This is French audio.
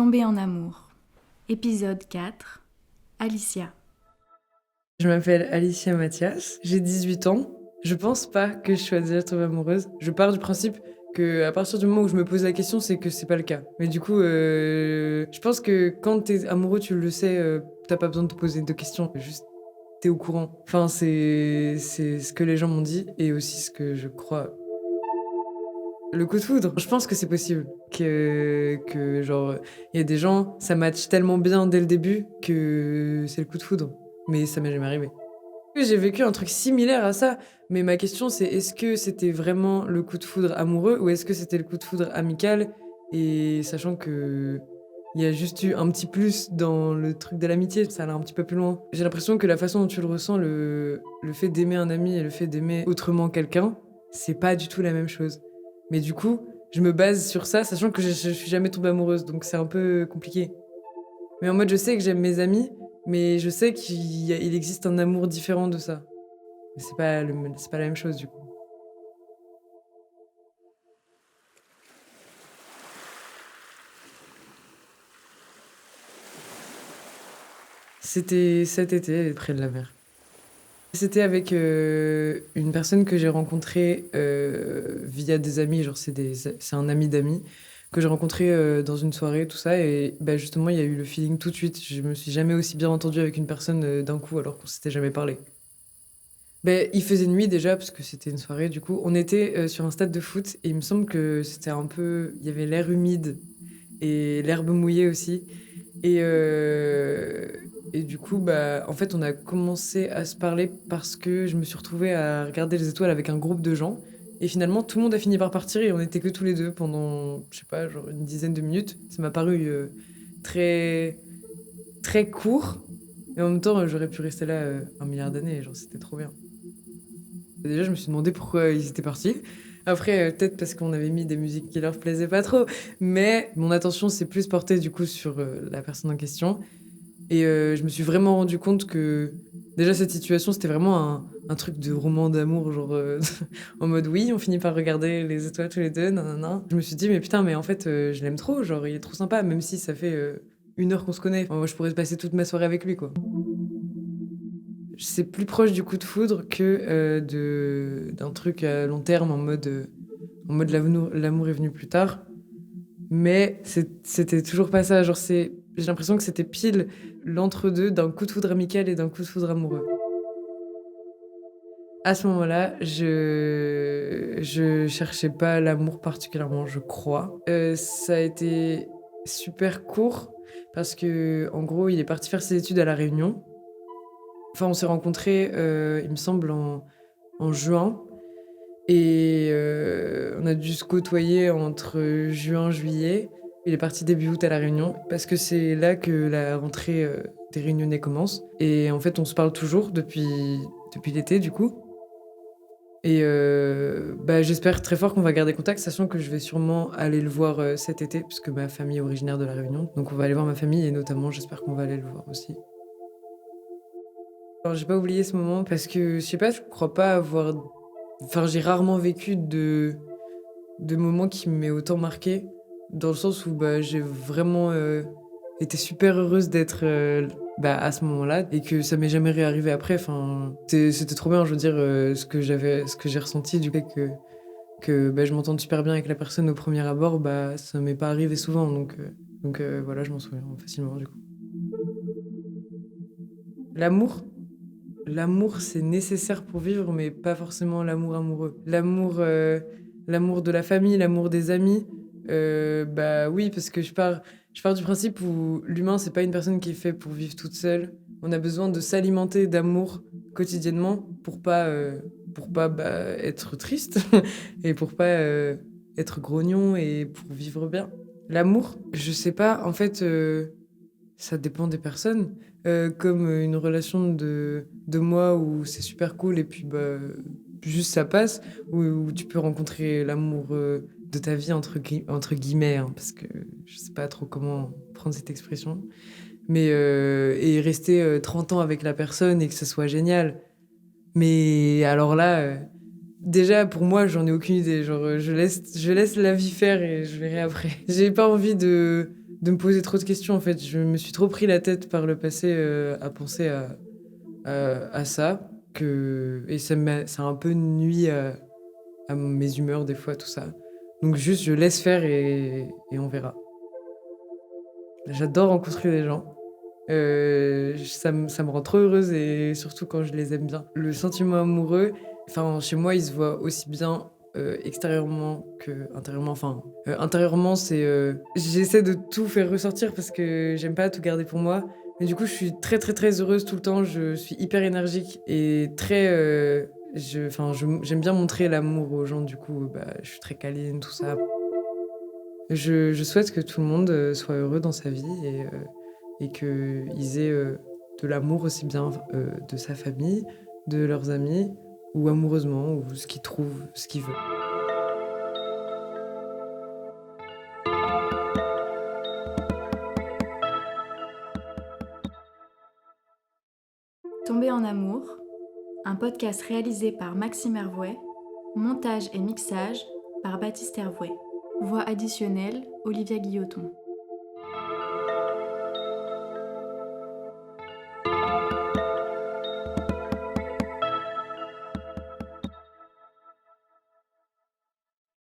Tomber en amour. Épisode 4. Alicia. Je m'appelle Alicia Mathias, j'ai 18 ans. Je pense pas que je sois déjà tombée amoureuse. Je pars du principe que à partir du moment où je me pose la question, c'est que c'est pas le cas. Mais du coup, je pense que quand t'es amoureux, tu le sais, t'as pas besoin de te poser de questions, juste t'es au courant. Enfin, c'est ce que les gens m'ont dit et aussi ce que je crois. Le coup de foudre, je pense que c'est possible. Que genre, il y a des gens, ça match tellement bien dès le début que c'est le coup de foudre. Mais ça m'est jamais arrivé. J'ai vécu un truc similaire à ça, mais ma question c'est est-ce que c'était vraiment le coup de foudre amoureux ou est-ce que c'était le coup de foudre amical et sachant que il y a juste eu un petit plus dans le truc de l'amitié, ça allait un petit peu plus loin. J'ai l'impression que la façon dont tu le ressens, le fait d'aimer un ami et le fait d'aimer autrement quelqu'un, c'est pas du tout la même chose. Mais du coup, je me base sur ça, sachant que je suis jamais tombée amoureuse, donc c'est un peu compliqué. Mais en mode, je sais que j'aime mes amis, mais je sais qu'il existe un amour différent de ça. Mais c'est pas la même chose, du coup. C'était cet été, près de la mer. C'était avec une personne que j'ai rencontrée via des amis, genre c'est un ami d'amis, que j'ai rencontré dans une soirée, tout ça, et bah, justement, il y a eu le feeling tout de suite. Je me suis jamais aussi bien entendue avec une personne d'un coup, alors qu'on s'était jamais parlé. Ben, il faisait nuit déjà, parce que c'était une soirée, du coup. On était sur un stade de foot, et il me semble que c'était un peu... Il y avait l'air humide, et l'herbe mouillée aussi. Et, euh, et du coup, bah, en fait, on a commencé à se parler parce que je me suis retrouvée à regarder les étoiles avec un groupe de gens. Et finalement, tout le monde a fini par partir, et on était que tous les deux pendant, je sais pas, genre une dizaine de minutes. Ça m'a paru très, très court. Et en même temps, j'aurais pu rester là un milliard d'années, genre, c'était trop bien. Déjà, je me suis demandé pourquoi ils étaient partis. Après, peut-être parce qu'on avait mis des musiques qui leur plaisaient pas trop. Mais mon attention s'est plus portée du coup sur la personne en question. Et je me suis vraiment rendu compte que déjà cette situation, c'était vraiment un truc de roman d'amour, genre en mode oui, on finit par regarder les étoiles tous les deux, nanana. Je me suis dit, mais putain, mais en fait, je l'aime trop, genre il est trop sympa, même si ça fait 1 heure qu'on se connaît. Enfin, moi, je pourrais passer toute ma soirée avec lui, quoi. C'est plus proche du coup de foudre que d'un truc à long terme en mode l'amour est venu plus tard. Mais c'était toujours pas ça. Genre, j'ai l'impression que c'était pile l'entre-deux d'un coup de foudre amical et d'un coup de foudre amoureux. À ce moment-là, je cherchais pas l'amour particulièrement, je crois. Ça a été super court parce que, en gros, il est parti faire ses études à La Réunion. Enfin, on s'est rencontrés, il me semble, en juin. Et on a dû se côtoyer entre juin et juillet. Il est parti début août à La Réunion parce que c'est là que la rentrée des Réunionnais commence. Et en fait, on se parle toujours depuis l'été, du coup. Et bah, j'espère très fort qu'on va garder contact, sachant que je vais sûrement aller le voir cet été, puisque ma famille est originaire de La Réunion. Donc on va aller voir ma famille et notamment, j'espère qu'on va aller le voir aussi. Alors, j'ai pas oublié ce moment parce que, je sais pas, je crois pas avoir... Enfin, j'ai rarement vécu de moments qui m'aient autant marqué, dans le sens où bah, j'ai vraiment été super heureuse d'être bah, à ce moment-là et que ça m'est jamais réarrivé après. Enfin, c'était trop bien, je veux dire, ce que j'ai ressenti du fait que bah, je m'entende super bien avec la personne au premier abord, bah, ça m'est pas arrivé souvent. Donc voilà, je m'en souviens facilement du coup. L'amour, l'amour, c'est nécessaire pour vivre, mais pas forcément l'amour amoureux. L'amour de la famille, l'amour des amis, bah oui, parce que je pars du principe où l'humain, c'est pas une personne qui est fait pour vivre toute seule. On a besoin de s'alimenter d'amour quotidiennement pour pas bah, être triste et pour pas être grognon et pour vivre bien. L'amour, je sais pas, en fait, ça dépend des personnes. Comme une relation de mois où c'est super cool et puis bah, juste ça passe, où tu peux rencontrer l'amour de ta vie, entre guillemets, hein, parce que je sais pas trop comment prendre cette expression. Mais et rester 30 ans avec la personne et que ce soit génial. Mais alors là, déjà pour moi, j'en ai aucune idée. Genre, je laisse la vie faire et je verrai après. J'ai pas envie de me poser trop de questions en fait. Je me suis trop pris la tête par le passé à penser à ça et ça a un peu nuit à mes humeurs des fois, tout ça. Donc juste, je laisse faire et on verra. J'adore rencontrer des gens. Ça me rend trop heureuse et surtout quand je les aime bien. Le sentiment amoureux, enfin, chez moi, il se voit aussi bien extérieurement que intérieurement. Enfin, intérieurement, j'essaie de tout faire ressortir parce que j'aime pas tout garder pour moi. Mais du coup, je suis très, très, très heureuse tout le temps. Je suis hyper énergique et j'aime bien montrer l'amour aux gens. Du coup, je suis très câline, tout ça. Je souhaite que tout le monde soit heureux dans sa vie et qu'ils aient de l'amour aussi bien de sa famille, de leurs amis, ou amoureusement, ou ce qu'ils trouvent, ce qu'ils veulent. Tomber en amour, un podcast réalisé par Maxime Hervouet, montage et mixage par Baptiste Hervouet. Voix additionnelle, Olivia Guilloton.